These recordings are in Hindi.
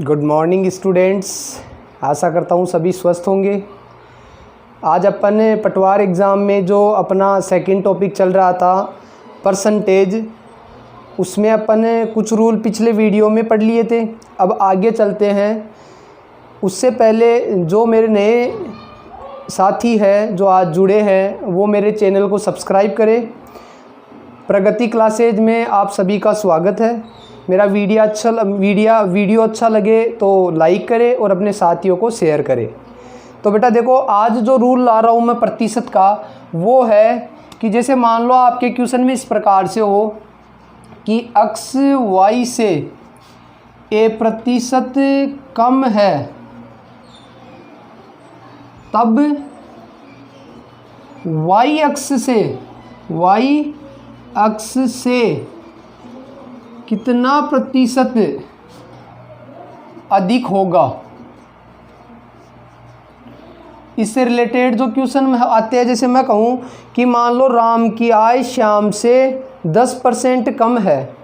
Good morning students. आशा करता हूँ सभी स्वस्थ होंगे। आज अपन पटवार एग्ज़ाम में जो अपना सेकंड टॉपिक चल रहा था परसेंटेज, उसमें अपन कुछ रूल पिछले वीडियो में पढ़ लिए थे। अब आगे चलते हैं। उससे पहले जो मेरे नए साथी हैं जो आज जुड़े हैं वो मेरे चैनल को सब्सक्राइब करें। प्रगति क्लासेज में आप सभी का स्वागत है। मेरा वीडियो अच्छा लगे तो लाइक करें और अपने साथियों को शेयर करें। तो बेटा देखो, आज जो रूल ला रहा हूँ मैं प्रतिशत का, वो है कि जैसे मान लो आपके क्वेश्चन में इस प्रकार से हो कि x y से a प्रतिशत कम है, तब y अक्ष से कितना प्रतिशत अधिक होगा। इससे रिलेटेड जो क्वेश्चन में आते हैं, जैसे मैं कहूँ कि मान लो राम की आय श्याम से 10% कम है,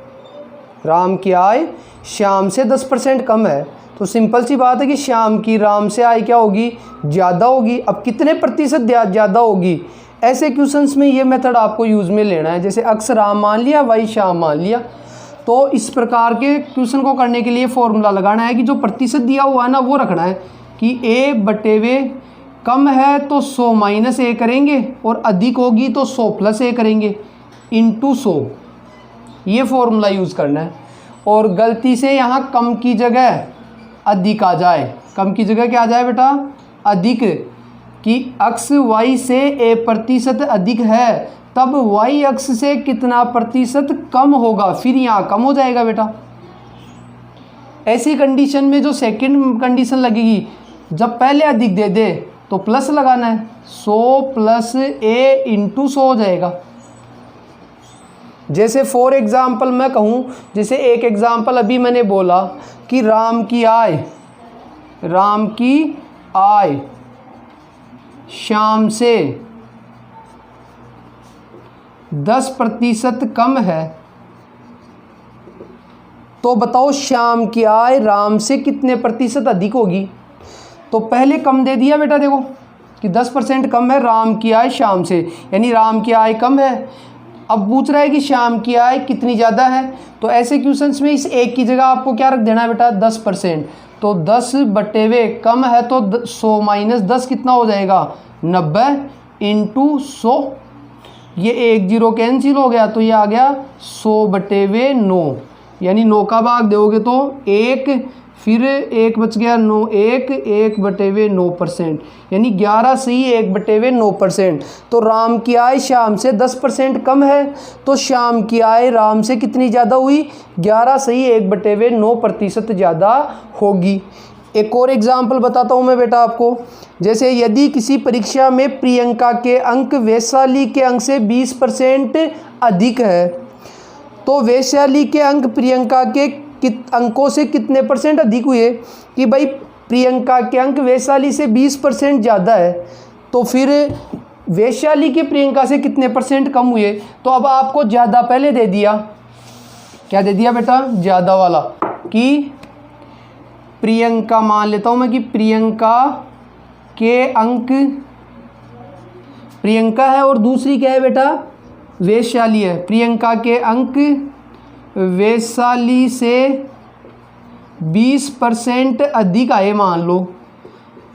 राम की आय श्याम से 10% कम है, तो सिंपल सी बात है कि श्याम की राम से आय क्या होगी, ज़्यादा होगी। अब कितने प्रतिशत ज़्यादा होगी, ऐसे क्वेश्चंस में ये मेथड आपको यूज़ में लेना है। जैसे अक्स राम मान लिया, वाई श्याम मान लिया, तो इस प्रकार के क्वेश्चन को करने के लिए फॉर्मूला लगाना है कि जो प्रतिशत दिया हुआ है ना वो रखना है कि a बटे वे कम है तो 100 माइनस a करेंगे और अधिक होगी तो 100 प्लस a करेंगे इंटू 100, ये फॉर्मूला यूज़ करना है। और गलती से यहाँ कम की जगह अधिक आ जाए, कम की जगह क्या आ जाए बेटा, अधिक, कि अक्ष y से a प्रतिशत अधिक है तब y अक्ष से कितना प्रतिशत कम होगा, फिर यहाँ कम हो जाएगा बेटा। ऐसी कंडीशन में जो सेकंड कंडीशन लगेगी, जब पहले अधिक दे दे तो प्लस लगाना है, 100 प्लस a इंटू 100 हो जाएगा। जैसे फॉर एग्ज़ाम्पल मैं कहूँ, जैसे एक एग्ज़ाम्पल अभी मैंने बोला कि राम की आय श्याम से 10% कम है, तो बताओ श्याम की आय राम से कितने प्रतिशत अधिक होगी। तो पहले कम दे दिया बेटा, देखो कि 10% कम है राम की आय श्याम से, यानी राम की आय कम है। अब पूछ रहा है कि श्याम की आय कितनी ज़्यादा है, तो ऐसे क्वेश्चंस में इस एक की जगह आपको क्या रख देना है बेटा, 10%। तो 10 बटे वे कम है तो 100 माइनस 10 कितना हो जाएगा, 90 इंटू 100, ये 1 0 कैंसिल हो गया तो ये आ गया 100 बटे वे 9, यानी 9 का भाग दोगे तो 1, फिर 1 बच गया 9, 1 बटे वे 9%, यानी 11 सही 1 बटे वे 9%। तो राम की आय श्याम से 10% कम है, तो श्याम की आय राम से कितनी ज़्यादा हुई, 11 सही 1 बटे वे 9% ज़्यादा होगी। एक और एग्जाम्पल बताता हूँ मैं बेटा आपको। जैसे यदि किसी परीक्षा में प्रियंका के अंक वैशाली के अंक से 20% अधिक है, तो वैशाली के अंक प्रियंका के अंकों से कितने परसेंट अधिक हुए, कि भाई प्रियंका के अंक वैशाली से 20% ज़्यादा है, तो फिर वैशाली के प्रियंका से कितने परसेंट कम हुए। तो अब आपको ज़्यादा पहले दे दिया, क्या दे दिया बेटा, ज़्यादा वाला, कि प्रियंका मान लेता हूँ मैं कि प्रियंका के अंक, प्रियंका है और दूसरी क्या है बेटा, वैशाली है। प्रियंका के अंक वैशाली से 20% अधिक आए मान लो।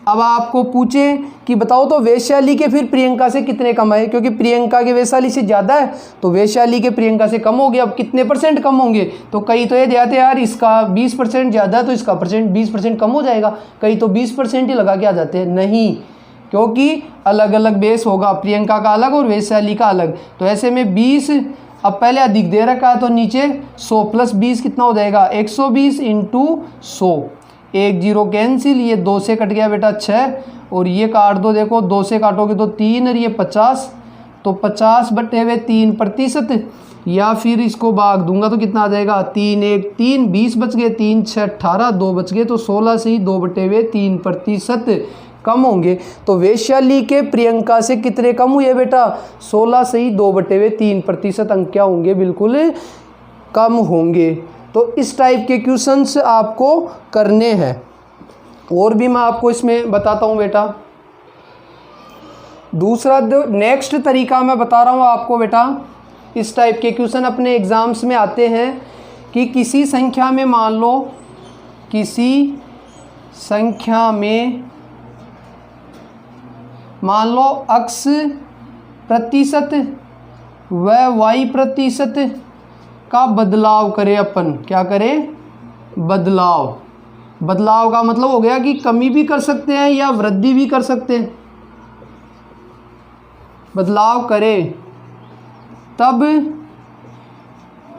अब आपको पूछे कि बताओ तो वैशाली के फिर प्रियंका से कितने कम आए, क्योंकि प्रियंका के वैशाली से ज़्यादा है तो वैशाली के प्रियंका से कम हो गया। अब कितने परसेंट कम होंगे, तो कई तो ये देते यार इसका 20% ज़्यादा है तो इसका 20% कम हो जाएगा, कई तो 20% ही लगा के आ जाते हैं। नहीं, क्योंकि अलग अलग बेस होगा, प्रियंका का अलग और वैशाली का अलग। तो ऐसे में 20, अब पहले अधिक दे रखा है तो नीचे 100 प्लस 20 कितना हो जाएगा, 120 इंटू 100, 1 0 कैंसिल, ये 2 से कट गया बेटा 6, और ये काट दो, देखो 2 से काटोगे तो 3 और ये 50, तो 50 बटे वे 3%, या फिर इसको भाग दूंगा तो कितना आ जाएगा, 3 1 3, 20 बच गए, 3 6 18, 2 बच गए, तो 16 से ही 2 बटे वे 3% कम होंगे। तो वैशाली के प्रियंका से कितने कम हुए बेटा, 16 से ही 2/3% अंक क्या होंगे, बिल्कुल कम होंगे। तो इस टाइप के क्वेश्चंस आपको करने हैं। और भी मैं आपको इसमें बताता हूँ बेटा। दूसरा नेक्स्ट तरीका मैं बता रहा हूँ आपको बेटा, इस टाइप के क्वेश्चन अपने एग्ज़ाम्स में आते हैं कि किसी संख्या में मान लो, किसी संख्या में मान लो x प्रतिशत व y प्रतिशत का बदलाव करें अपन। क्या करें? बदलाव। बदलाव का मतलब हो गया कि कमी भी कर सकते हैं या वृद्धि भी कर सकते हैं। बदलाव करें तब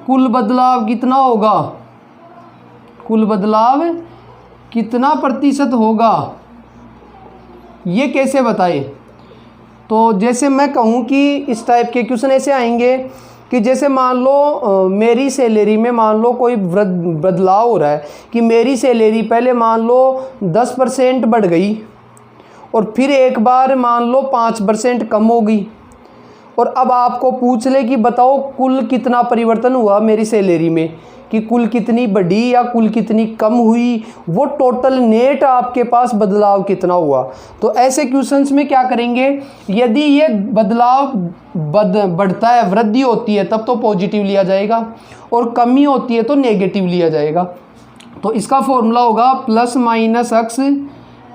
कुल बदलाव कितना होगा, कुल बदलाव कितना प्रतिशत होगा, ये कैसे बताए? तो जैसे मैं कहूँ कि इस टाइप के क्वेश्चन ऐसे आएंगे कि जैसे मान लो मेरी सैलरी में मान लो कोई बदलाव हो रहा है कि मेरी सैलरी पहले मान लो 10% बढ़ गई और फिर एक बार मान लो 5% कम हो गई, और अब आपको पूछ ले कि बताओ कुल कितना परिवर्तन हुआ मेरी सैलरी में, कि कुल कितनी बढ़ी या कुल कितनी कम हुई, वो टोटल नेट आपके पास बदलाव कितना हुआ। तो ऐसे क्वेश्चंस में क्या करेंगे, यदि ये बदलाव बढ़ता है, वृद्धि होती है, तब तो पॉजिटिव लिया जाएगा, और कमी होती है तो नेगेटिव लिया जाएगा। तो इसका फॉर्मूला होगा plus minus x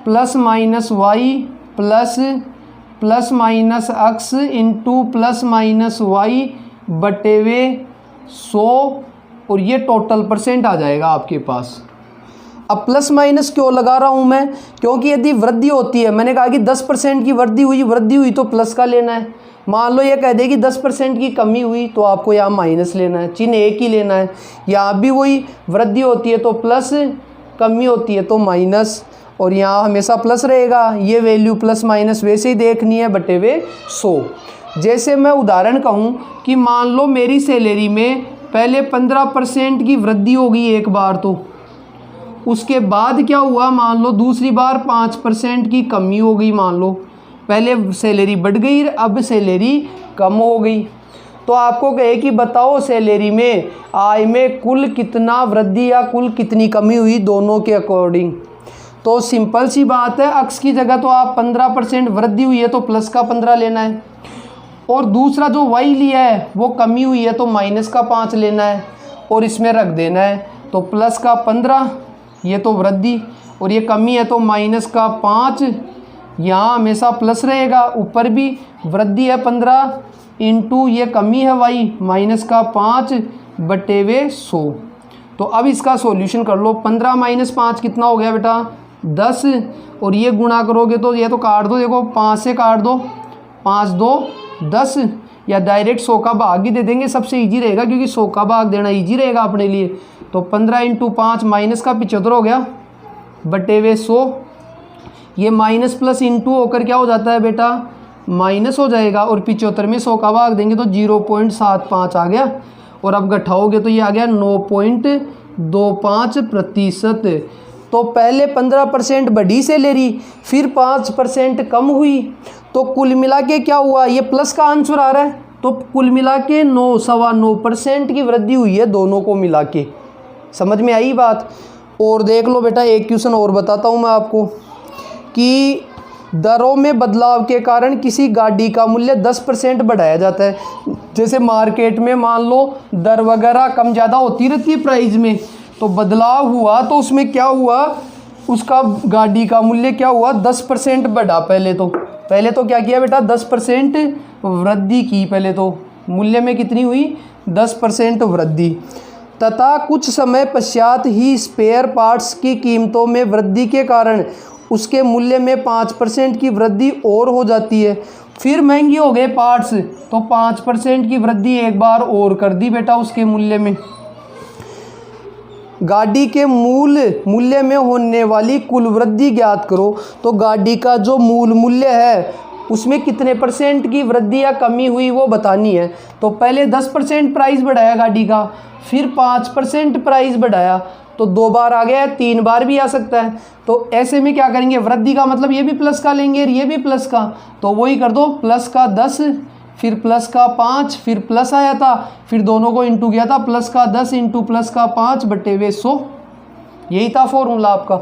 plus minus y plus minus x into plus minus y बटेवे 100, और ये टोटल परसेंट आ जाएगा आपके पास। अब प्लस माइनस क्यों लगा रहा हूँ मैं, क्योंकि यदि वृद्धि होती है, मैंने कहा कि 10% की वृद्धि हुई तो प्लस का लेना है। मान लो ये कह दे कि 10% की कमी हुई तो आपको यहाँ माइनस लेना है, चिन्ह एक ही लेना है। यहाँ भी वही वृद्धि होती है तो प्लस, कमी होती है तो माइनस, और यहाँ हमेशा प्लस रहेगा। ये वैल्यू प्लस माइनस वैसे ही देखनी है बटेवे 100। जैसे मैं उदाहरण कहूँ कि मान लो मेरी सैलरी में पहले 15% की वृद्धि हो गई एक बार, तो उसके बाद क्या हुआ, मान लो दूसरी बार 5% की कमी हो गई। मान लो पहले सैलरी बढ़ गई, अब सैलरी कम हो गई। तो आपको कहे कि बताओ सैलरी में, आय में कुल कितना वृद्धि या कुल कितनी कमी हुई दोनों के अकॉर्डिंग। तो सिंपल सी बात है, x की जगह तो आप 15% वृद्धि हुई है तो प्लस का 15 लेना है, और दूसरा जो y लिया है वो कमी हुई है तो माइनस का 5 लेना है, और इसमें रख देना है। तो प्लस का 15 ये तो वृद्धि, और ये कमी है तो माइनस का 5, यहाँ हमेशा प्लस रहेगा, ऊपर भी वृद्धि है 15 इंटू ये कमी है y माइनस का 5 बटेवे 100। तो अब इसका सॉल्यूशन कर लो। 15 माइनस 5 कितना हो गया बेटा, 10, और ये गुणा करोगे तो ये तो काट दो, देखो 5 से काट दो, 5 2 10, या डायरेक्ट 100 का भाग ही दे देंगे, सबसे इजी रहेगा क्योंकि 100 का भाग देना इजी रहेगा अपने लिए। तो 15 इंटू 5 माइनस का 75 हो गया बटेवे 100। ये माइनस प्लस इंटू होकर क्या हो जाता है बेटा, माइनस हो जाएगा, और 75 में 100 का भाग देंगे तो 0.75 आ गया, और अब घटाओगे तो ये आ गया 9.25%। तो पहले 15% बढ़ी सैलरी, फिर 5% कम हुई, तो कुल मिला के क्या हुआ, ये प्लस का आंसर आ रहा है, तो कुल मिला के 9.25% की वृद्धि हुई है दोनों को मिला के। समझ में आई बात? और देख लो बेटा, एक क्वेश्चन और बताता हूँ मैं आपको कि दरों में बदलाव के कारण किसी गाड़ी का मूल्य 10% बढ़ाया जाता है। जैसे मार्केट में मान लो दर वगैरह कम ज़्यादा होती रहती है प्राइस में, तो बदलाव हुआ तो उसमें क्या हुआ, उसका गाड़ी का मूल्य क्या हुआ, 10% बढ़ा। पहले तो क्या किया बेटा, 10% वृद्धि की। पहले तो मूल्य में कितनी हुई, 10% वृद्धि, तथा कुछ समय पश्चात ही स्पेयर पार्ट्स की कीमतों में वृद्धि के कारण उसके मूल्य में 5% की वृद्धि और हो जाती है। फिर महंगी हो गए पार्ट्स, तो 5% की वृद्धि एक बार और कर दी बेटा उसके मूल्य में। गाड़ी के मूल्य में होने वाली कुल वृद्धि ज्ञात करो। तो गाड़ी का जो मूल मूल्य है उसमें कितने % की वृद्धि या कमी हुई वो बतानी है। तो पहले 10% प्राइस बढ़ाया गाड़ी का, फिर 5% प्राइस बढ़ाया, तो 2 बार आ गया, 3 बार भी आ सकता है। तो ऐसे में क्या करेंगे, वृद्धि का मतलब ये भी प्लस का लेंगे और ये भी प्लस का, तो वही कर दो, प्लस का 10 फिर प्लस का 5, फिर प्लस आया था, फिर दोनों को इंटू किया था, प्लस का 10 इंटू प्लस का 5 बटे वे 100। यही था फॉर्मूला आपका।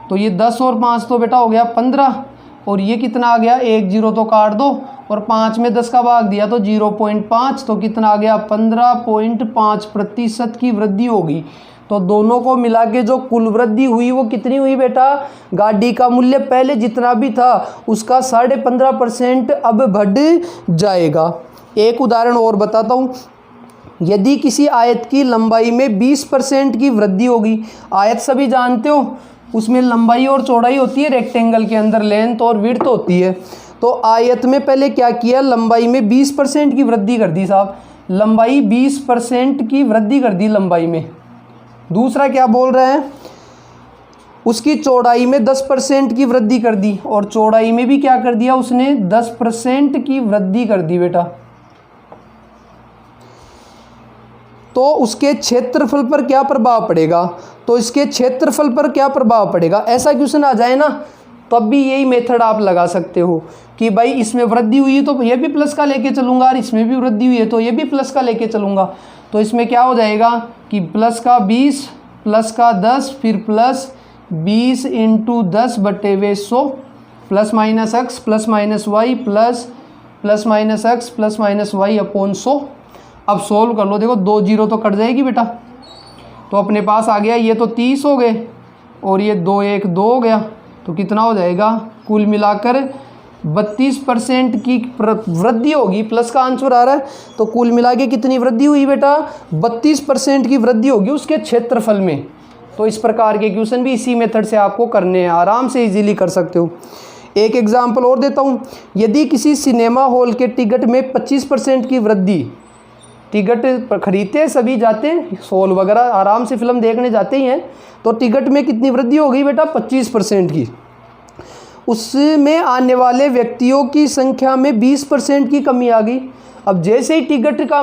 तो ये 10 और 5 तो बेटा हो गया 15, और ये कितना आ गया, 1 0 तो काट दो, और 5 में 10 का भाग दिया तो 0.5, तो कितना आ गया 15.5% की वृद्धि होगी। तो दोनों को मिला के जो कुल वृद्धि हुई वो कितनी हुई बेटा, गाड़ी का मूल्य पहले जितना भी था उसका 15.5% अब बढ़ जाएगा। एक उदाहरण और बताता हूँ। यदि किसी आयत की लंबाई में 20% की वृद्धि होगी, आयत सभी जानते हो उसमें लंबाई और चौड़ाई होती है, रेक्टेंगल के अंदर लेंथ और विड्थ होती है। तो आयत में पहले क्या किया, लंबाई में 20% की वृद्धि कर दी साहब, लंबाई 20% की वृद्धि कर दी लंबाई में। दूसरा क्या बोल रहे हैं, उसकी चौड़ाई में 10% की वृद्धि कर दी, और चौड़ाई में भी क्या कर दिया उसने, 10% की वृद्धि कर दी बेटा। तो उसके क्षेत्रफल पर क्या प्रभाव पड़ेगा, तो इसके क्षेत्रफल पर क्या प्रभाव पड़ेगा, ऐसा क्वेश्चन आ जाए ना, तब भी यही मेथड आप लगा सकते हो कि भाई इसमें वृद्धि हुई है तो ये भी प्लस का लेके चलूंगा, और इसमें भी वृद्धि हुई है तो ये भी प्लस का लेके चलूंगा। तो इसमें क्या हो जाएगा कि प्लस का 20, प्लस का 10, फिर प्लस 20 इंटू 10 बटे वे 100, plus minus x plus minus y plus minus x plus minus y upon 100। अब सोल्व कर लो, देखो 2 0 तो कट जाएगी बेटा, तो अपने पास आ गया ये तो 30 हो गए, और ये 2 1 2 हो गया, तो कितना हो जाएगा, कुल मिलाकर 32% की वृद्धि होगी। प्लस का आंसर आ रहा है, तो कुल मिला के कितनी वृद्धि हुई बेटा, 32% की वृद्धि होगी उसके क्षेत्रफल में। तो इस प्रकार के क्वेश्चन भी इसी मेथड से आपको करने हैं, आराम से इजीली कर सकते हो। एक एग्जांपल और देता हूँ। यदि किसी सिनेमा हॉल के टिकट में 25% की वृद्धि, टिकट खरीदते सभी जाते हैं, हॉल वगैरह आराम से फिल्म देखने जाते ही हैं, तो टिकट में कितनी वृद्धि हो गई बेटा, 25% की। उसमें आने वाले व्यक्तियों की संख्या में 20% की कमी आ गई। अब जैसे ही टिकट का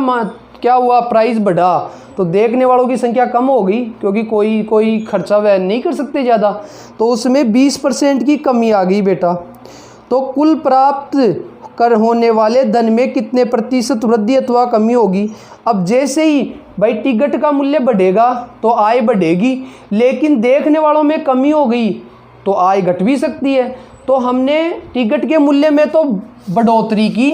क्या हुआ, प्राइस बढ़ा, तो देखने वालों की संख्या कम हो गई, क्योंकि कोई खर्चा वह नहीं कर सकते ज़्यादा, तो उसमें 20% की कमी आ गई बेटा। तो कुल प्राप्त कर होने वाले धन में कितने प्रतिशत वृद्धि अथवा कमी होगी। अब जैसे ही भाई टिकट का मूल्य बढ़ेगा तो आय बढ़ेगी, लेकिन देखने वालों में कमी हो गई तो आय घट भी सकती है। तो हमने टिकट के मूल्य में तो बढ़ोतरी की,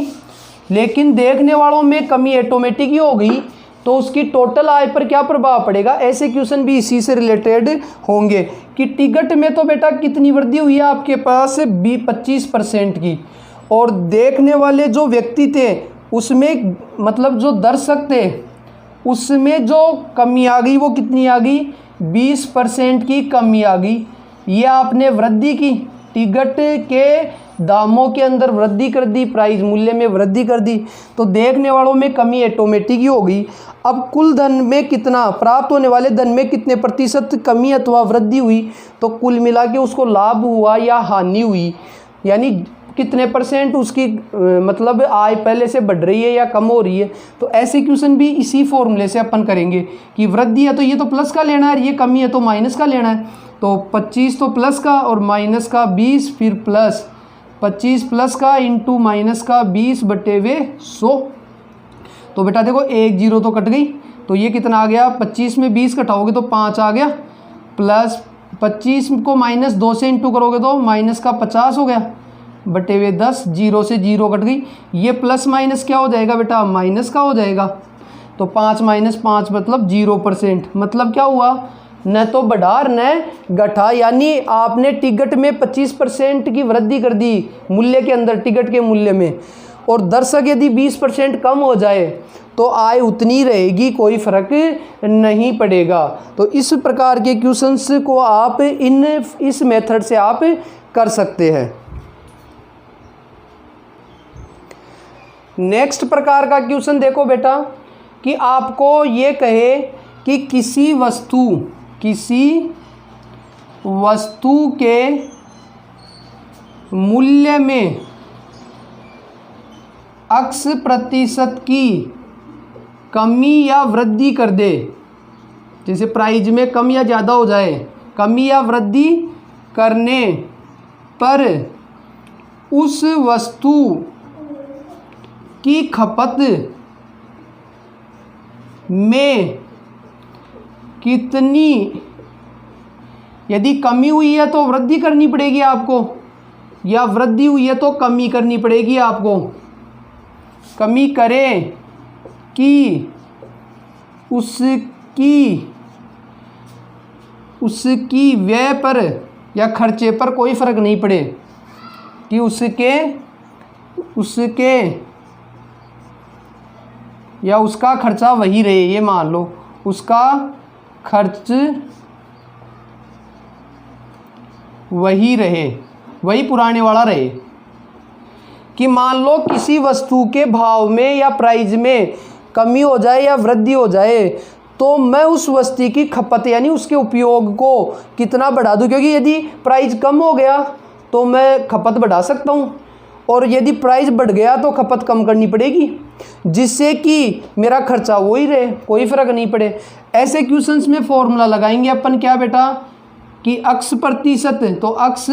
लेकिन देखने वालों में कमी ऑटोमेटिक ही हो गई, तो उसकी टोटल आय पर क्या प्रभाव पड़ेगा। ऐसे क्वेश्चन भी इसी से रिलेटेड होंगे कि टिकट में तो बेटा कितनी वृद्धि हुई है आपके पास 25% की, और देखने वाले जो व्यक्ति थे उसमें मतलब जो दर्शक थे उसमें जो कमी आ गई वो कितनी आ गई, 20% की कमी आ गई। ये आपने वृद्धि की, टिकट के दामों के अंदर वृद्धि कर दी, प्राइस मूल्य में वृद्धि कर दी, तो देखने वालों में कमी ऑटोमेटिक ही हो गई। अब कुल धन में कितना, प्राप्त होने वाले धन में कितने प्रतिशत कमी अथवा वृद्धि हुई, तो कुल मिला के उसको लाभ हुआ या हानि हुई, यानी कितने परसेंट उसकी मतलब आय पहले से बढ़ रही है या कम हो रही है। तो ऐसे क्वेश्चन भी इसी फॉर्मूले से अपन करेंगे कि वृद्धि है तो ये तो प्लस का लेना है, ये कमी है तो माइनस का लेना है। तो 25 तो प्लस का और माइनस का 20, फिर प्लस 25 प्लस का इंटू माइनस का 20 बटे वे 100। तो बेटा देखो 1 0 तो कट गई, तो ये कितना आ गया, 25 में 20 घटाओगे तो 5 आ गया, प्लस 25 को माइनस 2 से इंटू करोगे तो माइनस का 50 हो गया बटे वे 10, 0 से 0 कट गई। ये प्लस माइनस क्या हो जाएगा बेटा, माइनस का हो जाएगा। तो 5 माइनस 5 मतलब 0%, मतलब क्या हुआ, न तो बढ़ा न घटा, यानी आपने टिकट में 25% की वृद्धि कर दी मूल्य के अंदर, टिकट के मूल्य में, और दर्शक यदि 20% कम हो जाए तो आय उतनी रहेगी, कोई फर्क नहीं पड़ेगा। तो इस प्रकार के क्वेश्चंस को आप इस मेथड से आप कर सकते हैं। नेक्स्ट प्रकार का क्वेश्चन देखो बेटा कि आपको ये कहे कि किसी वस्तु के मूल्य में x प्रतिशत की कमी या वृद्धि कर दे, जैसे प्राइस में कम या ज़्यादा हो जाए, कमी या वृद्धि करने पर उस वस्तु की खपत में कितनी, यदि कमी हुई है तो वृद्धि करनी पड़ेगी आपको, या वृद्धि हुई है तो कमी करनी पड़ेगी आपको। कमी करें कि उसकी व्यय पर या खर्चे पर कोई फ़र्क नहीं पड़े, कि उसके या उसका खर्चा वही रहे, ये मान लो उसका खर्च वही रहे, वही पुराने वाला रहे। कि मान लो किसी वस्तु के भाव में या प्राइस में कमी हो जाए या वृद्धि हो जाए, तो मैं उस वस्तु की खपत यानी उसके उपयोग को कितना बढ़ा दूं, क्योंकि यदि प्राइस कम हो गया तो मैं खपत बढ़ा सकता हूं, और यदि प्राइस बढ़ गया तो खपत कम करनी पड़ेगी, जिससे कि मेरा खर्चा वही रहे, कोई फ़र्क नहीं पड़े। ऐसे क्वेश्चंस में फॉर्मूला लगाएंगे अपन, क्या बेटा, कि अक्स प्रतिशत, तो अक्स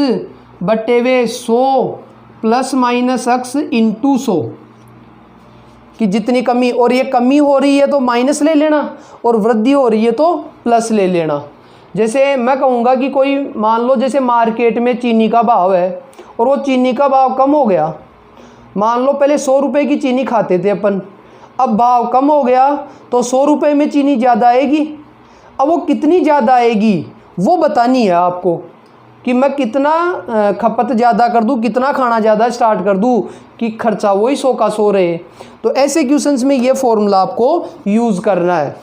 बटे वे 100 प्लस माइनस अक्स इंटू 100, कि जितनी कमी, और ये कमी हो रही है तो माइनस ले लेना, और वृद्धि हो रही है तो प्लस ले लेना। जैसे मैं कहूँगा कि कोई मान लो जैसे मार्केट में चीनी का भाव है और वो चीनी का भाव कम हो गया, मान लो पहले 100 रुपये की चीनी खाते थे अपन, अब भाव कम हो गया तो 100 रुपये में चीनी ज़्यादा आएगी। अब वो कितनी ज़्यादा आएगी वो बतानी है आपको, कि मैं कितना खपत ज़्यादा कर दूँ, कितना खाना ज़्यादा स्टार्ट कर दूँ कि खर्चा वही 100 का 100 रहे। तो ऐसे क्वेश्चंस में ये फॉर्मूला आपको यूज़ करना है।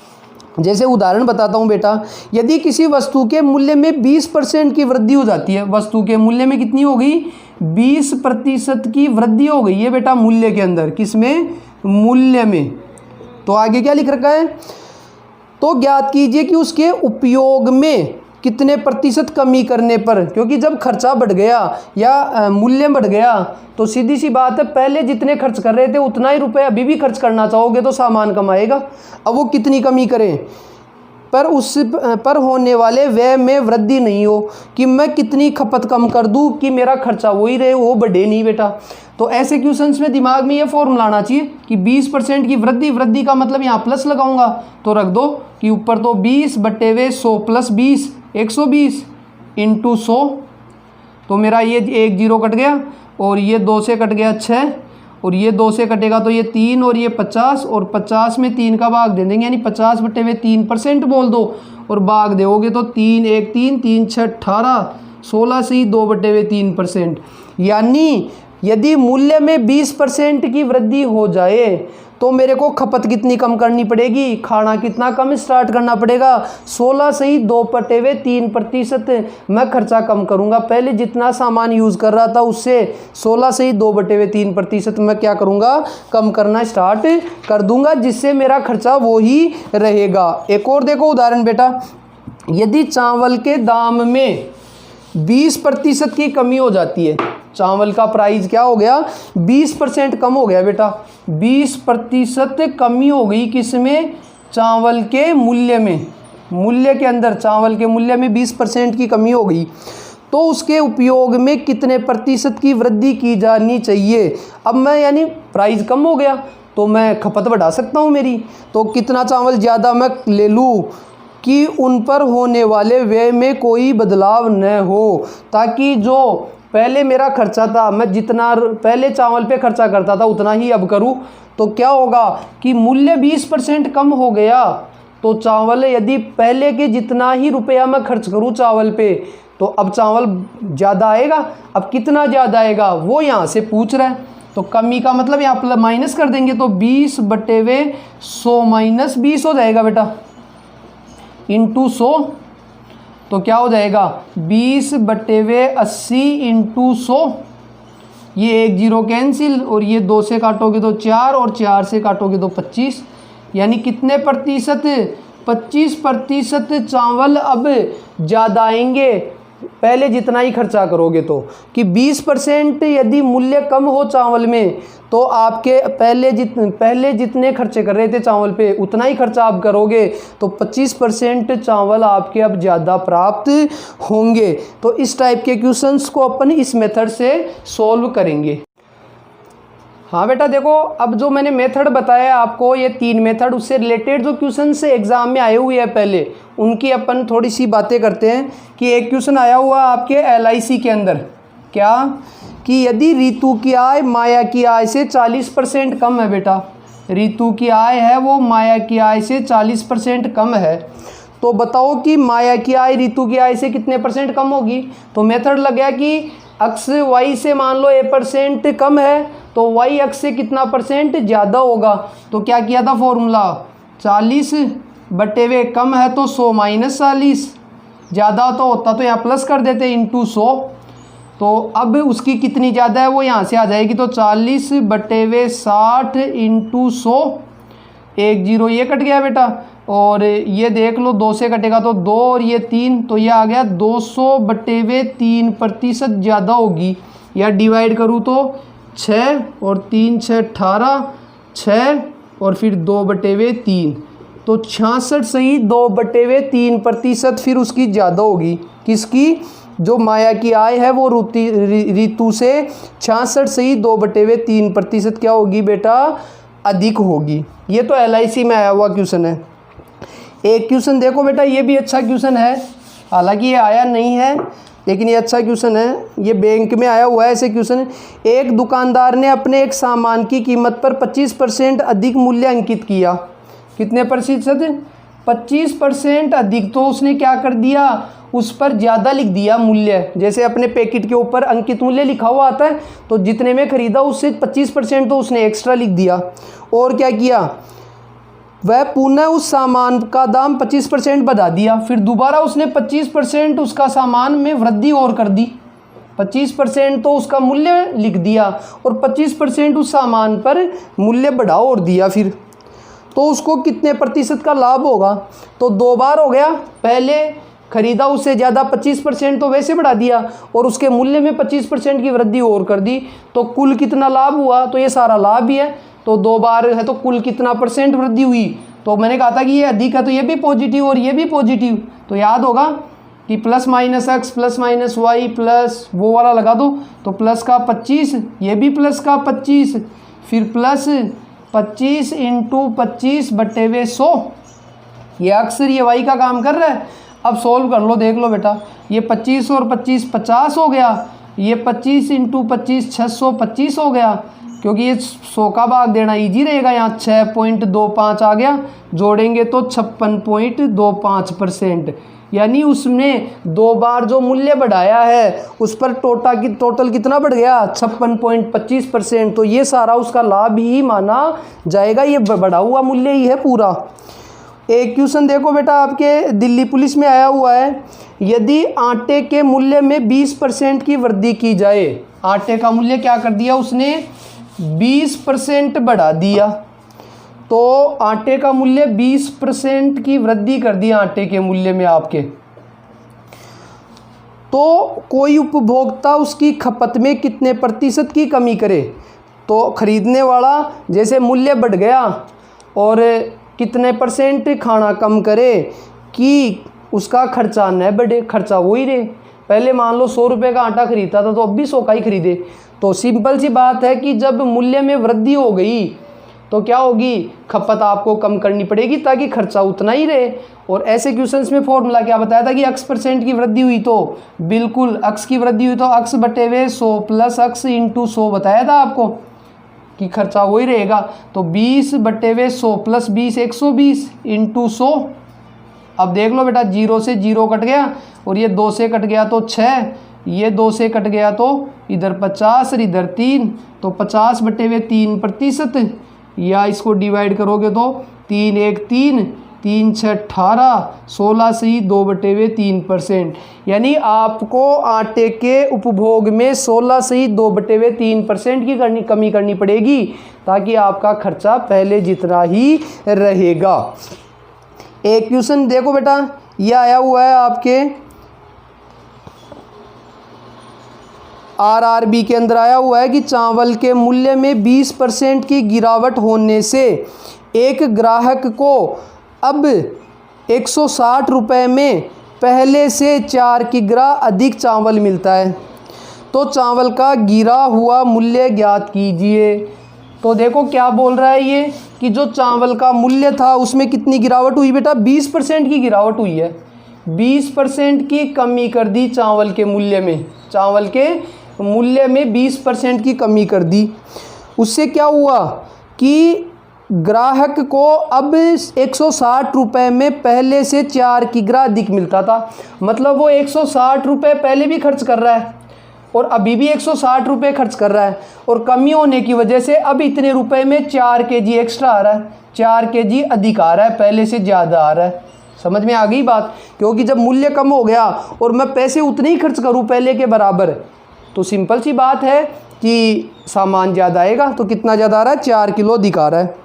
जैसे उदाहरण बताता हूँ बेटा, यदि किसी वस्तु के मूल्य में 20% की वृद्धि हो जाती है, वस्तु के मूल्य में कितनी हो गई, 20% की वृद्धि हो गई है बेटा मूल्य के अंदर, किसमें, मूल्य में। तो आगे क्या लिख रखा है, तो ज्ञात कीजिए कि उसके उपयोग में कितने प्रतिशत कमी करने पर, क्योंकि जब खर्चा बढ़ गया या मूल्य बढ़ गया तो सीधी सी बात है, पहले जितने खर्च कर रहे थे उतना ही रुपए अभी भी खर्च करना चाहोगे तो सामान कम आएगा। अब वो कितनी कमी करें पर उस पर होने वाले व्यय में वृद्धि नहीं हो, कि मैं कितनी खपत कम कर दूं कि मेरा खर्चा वही रहे, वो बढ़े नहीं बेटा। तो ऐसे क्वेश्चंस में दिमाग में ये फॉर्मूला आना चाहिए कि 20% की वृद्धि, वृद्धि का मतलब यहाँ प्लस लगाऊंगा तो रख दो कि ऊपर तो 20 बटे वे 100 प्लस 20 120 इंटू 100, तो मेरा ये 1 0 कट गया और ये 2 से कट गया 6, और ये 2 से कटेगा तो ये 3 और ये 50, और 50 में 3 का भाग दे देंगे, यानी 50 बटे वे 3% बोल दो, और भाग दोगे तो 3 1 3 3 6 18 16 से ही 2 बटे वे 3%। यानी यदि मूल्य में 20% की वृद्धि हो जाए तो मेरे को खपत कितनी कम करनी पड़ेगी, खाना कितना कम स्टार्ट करना पड़ेगा, 16 से ही 2 बटे वे 3% मैं खर्चा कम करूंगा। पहले जितना सामान यूज़ कर रहा था उससे 16 से ही 2 बटे वे 3% मैं क्या करूंगा, कम करना स्टार्ट कर दूंगा, जिससे मेरा खर्चा वो ही रहेगा। एक और देखो उदाहरण बेटा, यदि चावल के दाम में 20% की कमी हो जाती है, चावल का प्राइस क्या हो गया, 20% कम हो गया बेटा, 20% कमी हो गई किसमें, चावल के मूल्य में, मूल्य के अंदर चावल के मूल्य में 20% की कमी हो गई, तो उसके उपयोग में कितने प्रतिशत की वृद्धि की जानी चाहिए। अब मैं यानी प्राइस कम हो गया तो मैं खपत बढ़ा सकता हूँ मेरी, तो कितना चावल ज़्यादा मैं ले लूँ कि उन पर होने वाले व्यय में कोई बदलाव न हो, ताकि जो पहले मेरा खर्चा था, मैं जितना पहले चावल पे खर्चा करता था उतना ही अब करूं, तो क्या होगा कि मूल्य 20% कम हो गया, तो चावल यदि पहले के जितना ही रुपया मैं खर्च करूं चावल पे, तो अब चावल ज़्यादा आएगा। अब कितना ज़्यादा आएगा वो यहाँ से पूछ रहा है, तो कमी का मतलब यहाँ पर माइनस कर देंगे, तो 20 बटे वे 100 माइनस 20 हो जाएगा बेटा, इंटू 100, तो क्या हो जाएगा 20 बटे वे 80 इंटू 100, ये 1 0 कैंसिल, और ये 2 से काटोगे तो 4 और 4 से काटोगे तो 25, यानी कितने प्रतिशत, 25% चावल अब ज़्यादा आएंगे पहले जितना ही खर्चा करोगे तो, कि 20% यदि मूल्य कम हो चावल में तो आपके पहले जितने खर्चे कर रहे थे चावल पे उतना ही खर्चा आप करोगे, तो 25% चावल आपके अब ज़्यादा प्राप्त होंगे। तो इस टाइप के क्वेश्चंस को अपन इस मेथड से सॉल्व करेंगे। हाँ बेटा देखो, अब जो मैंने मेथड बताया आपको, ये 3 मेथड, उससे रिलेटेड जो क्वेश्चन से एग्जाम में आए हुए हैं पहले, उनकी अपन थोड़ी सी बातें करते हैं। कि एक क्वेश्चन आया हुआ आपके LIC के अंदर, क्या कि यदि रितु की आय माया की आय से 40% कम है। बेटा रितु की आय है वो माया की आय से 40% कम है, तो बताओ कि माया की आय रितु की आय से कितने % कम होगी। तो मेथड लग गया कि अक्स y से मान लो a% कम है, तो y अक्स से कितना % ज़्यादा होगा। तो क्या किया था फॉर्मूला, 40/, कम है तो 100 - 40, ज़्यादा तो होता तो यहाँ प्लस कर देते इंटू 100। तो अब उसकी कितनी ज़्यादा है वो यहाँ से आ जाएगी, तो 40/60 इंटू 100, 1 0 ये कट गया बेटा, और ये देख लो 2 से कटेगा तो 2 और ये 3, तो ये आ गया 200/3% ज़्यादा होगी। या डिवाइड करूँ तो 6 और 3 6 18, 6 और फिर 2/3, तो 66 सही 2/3% फिर उसकी ज़्यादा होगी। किसकी, जो माया की आय है वो रितु से 66 सही 2/3% क्या होगी बेटा, अधिक होगी। ये तो LIC में आया हुआ क्वेश्चन है। एक क्वेश्चन देखो बेटा, ये भी अच्छा क्वेश्चन है, हालांकि ये आया नहीं है लेकिन ये अच्छा क्वेश्चन है, ये बैंक में आया हुआ है ऐसे क्वेश्चन। एक दुकानदार ने अपने एक सामान की कीमत पर 25% अधिक मूल्य अंकित किया। कितने प्रतिशत, 25% अधिक। तो उसने क्या कर दिया, उस पर ज़्यादा लिख दिया मूल्य। जैसे अपने पैकेट के ऊपर अंकित मूल्य लिखा हुआ आता है, तो जितने में ख़रीदा उससे 25% तो उसने एक्स्ट्रा लिख दिया। और क्या किया, वह पुनः उस सामान का दाम 25% बढ़ा दिया। फिर दोबारा उसने 25% उसका सामान में वृद्धि और कर दी। 25% तो उसका मूल्य लिख दिया और 25% उस सामान पर मूल्य बढ़ा और दिया। फिर तो उसको कितने प्रतिशत का लाभ होगा। तो 2 बार हो गया, पहले खरीदा उससे ज़्यादा 25% तो वैसे बढ़ा दिया और उसके मूल्य में 25% की वृद्धि और कर दी। तो कुल कितना लाभ हुआ, तो ये सारा लाभ ही है। तो 2 बार है तो कुल कितना % वृद्धि हुई। तो मैंने कहा था कि ये अधिक है तो ये भी पॉजिटिव और ये भी पॉजिटिव। तो याद होगा कि +-x +-y प्लस वो वाला लगा दो, तो प्लस का 25, ये भी प्लस का 25, फिर +25 इंटू 25/100। ये अक्सर ये y का काम कर रहा है। अब सोल्व कर लो, देख लो बेटा, ये 25 और 25 50 हो गया, ये 25 इंटू 25 625 हो गया, क्योंकि ये 100 का भाग देना इजी रहेगा। यहाँ 6.25 आ गया, जोड़ेंगे तो 56.25%। यानी उसने 2 बार जो मूल्य बढ़ाया है उस पर टोटल कितना बढ़ गया, 56.25%। तो ये सारा उसका लाभ ही माना जाएगा, ये बढ़ा हुआ मूल्य ही है पूरा। एक क्वेश्चन देखो बेटा, आपके दिल्ली पुलिस में आया हुआ है, यदि आटे के मूल्य में 20% की वृद्धि की जाए। आटे का मूल्य क्या कर दिया उसने, 20% बढ़ा दिया। तो आटे का मूल्य 20% की वृद्धि कर दी आटे के मूल्य में आपके। तो कोई उपभोक्ता उसकी खपत में कितने प्रतिशत की कमी करे। तो खरीदने वाला जैसे मूल्य बढ़ गया और कितने % खाना कम करे कि उसका खर्चा न बढ़े, खर्चा वही रहे। पहले मान लो 100 रुपये का आटा खरीदता था तो अब भी 100 का ही खरीदे। तो सिंपल सी बात है कि जब मूल्य में वृद्धि हो गई तो क्या होगी, खपत आपको कम करनी पड़ेगी ताकि खर्चा उतना ही रहे। और ऐसे क्वेश्चंस में फॉर्मूला क्या बताया था कि x% की वृद्धि हुई तो बिल्कुल x की वृद्धि हुई तो x/100 प्लस x इंटू 100 बताया था आपको कि खर्चा वही रहेगा। तो 20/100 प्लस 20 120 इंटू 100। अब देख लो बेटा, 0 से 0 कट गया और ये 2 से कट गया तो 6, ये 2 से कट गया तो इधर 50 और इधर 3, तो 50/3%। या इसको डिवाइड करोगे तो 3 1 3, 3 6 18, 16 से ही 2/3%। यानी आपको आटे के उपभोग में 16 से ही 2/3% की कमी करनी पड़ेगी ताकि आपका खर्चा पहले जितना ही रहेगा। एक क्वेश्चन देखो बेटा, ये आया हुआ है आपके RRB के अंदर आया हुआ है कि चावल के मूल्य में 20% की गिरावट होने से एक ग्राहक को अब 160 रुपये में पहले से 4 किग्रा अधिक चावल मिलता है। तो चावल का गिरा हुआ मूल्य ज्ञात कीजिए। तो देखो क्या बोल रहा है ये कि जो चावल का मूल्य था उसमें कितनी गिरावट हुई बेटा, 20% की गिरावट हुई है। 20% की कमी कर दी चावल के मूल्य में, चावल के मूल्य में 20% की कमी कर दी। उससे क्या हुआ कि ग्राहक को अब 160 रुपये में पहले से 4 किग्रा अधिक मिलता था। मतलब वो 160 रुपये पहले भी खर्च कर रहा है और अभी भी 160 रुपये खर्च कर रहा है, और कमी होने की वजह से अब इतने रुपए में 4 केजी एक्स्ट्रा आ रहा है, 4 केजी अधिक आ रहा है, पहले से ज़्यादा आ रहा है। समझ में आ गई बात? क्योंकि जब मूल्य कम हो गया और मैं पैसे उतने ही खर्च करूँ पहले के बराबर, तो सिंपल सी बात है कि सामान ज़्यादा आएगा। तो कितना ज़्यादा आ रहा है, 4 किलो अधिक आ रहा है।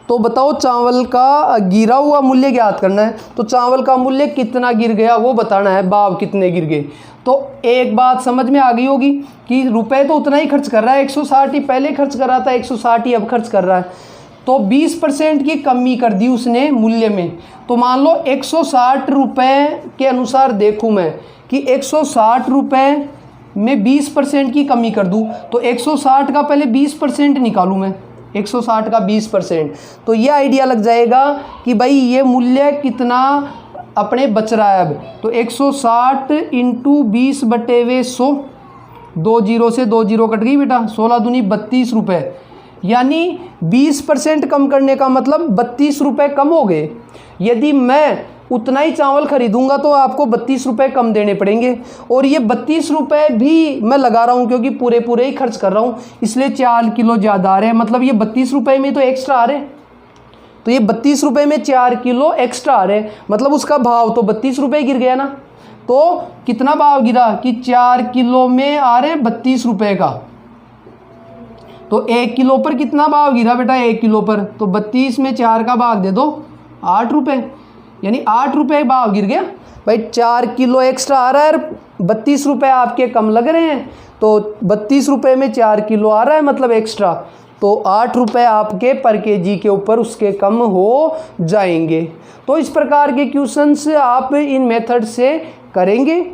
तो बताओ चावल का गिरा हुआ मूल्य ज्ञात करना है। तो चावल का मूल्य कितना गिर गया वो बताना है, भाव कितने गिर गए। तो एक बात समझ में आ गई होगी कि रुपए तो उतना ही खर्च कर रहा है, 160 ही पहले खर्च कर रहा था, 160 ही अब खर्च कर रहा है। तो 20% की कमी कर दी उसने मूल्य में। तो मान लो 160 रुपये के अनुसार देखूँ मैं कि 160 रुपये में 20% की कमी कर दूँ, तो 160 का पहले 20% निकालूँ मैं, 160 का 20%, तो ये आइडिया लग जाएगा कि भाई ये मूल्य कितना अपने बच रहा है अब। तो 160 इंटू 20/100, 2 जीरो से 2 जीरो कट गई बेटा, 16 दूनी 32 रुपये, यानी 20% कम करने का मतलब 32 रुपये कम हो गए। यदि मैं उतना ही चावल खरीदूंगा तो आपको 32 रुपये कम देने पड़ेंगे, और ये 32 रुपये भी मैं लगा रहा हूँ क्योंकि पूरे पूरे ही खर्च कर रहा हूँ, इसलिए 4 किलो ज़्यादा आ रहे हैं। मतलब ये 32 रुपये में तो एक्स्ट्रा आ रहे हैं, तो ये 32 रुपये में 4 किलो एक्स्ट्रा आ रहे हैं, मतलब उसका भाव तो 32 रुपये गिर गया ना। तो कितना भाव गिरा कि 4 किलो में आ रहे हैं 32 रुपये का। तो 1 किलो पर कितना भाव गिरा बेटा, 1 किलो पर, तो 32 में 4 का भाग दे दो, 8 रुपये, यानी 8 रुपये भाव गिर गया। भाई 4 किलो एक्स्ट्रा आ रहा है, 32 रुपये आपके कम लग रहे हैं, तो 32 रुपये में 4 किलो आ रहा है मतलब एक्स्ट्रा, तो 8 रुपये आपके पर केजी के ऊपर उसके कम हो जाएंगे। तो इस प्रकार के क्वेश्चंस आप इन मेथड से करेंगे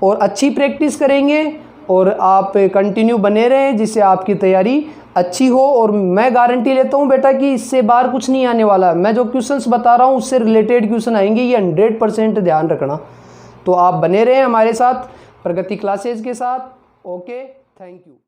और अच्छी प्रैक्टिस करेंगे, और आप कंटिन्यू बने रहें जिससे आपकी तैयारी अच्छी हो। और मैं गारंटी लेता हूँ बेटा कि इससे बाहर कुछ नहीं आने वाला। मैं जो क्वेश्चंस बता रहा हूँ उससे रिलेटेड क्वेश्चन आएंगे, ये 100% ध्यान रखना। तो आप बने रहें हमारे साथ प्रगति क्लासेज के साथ। Okay, thank you.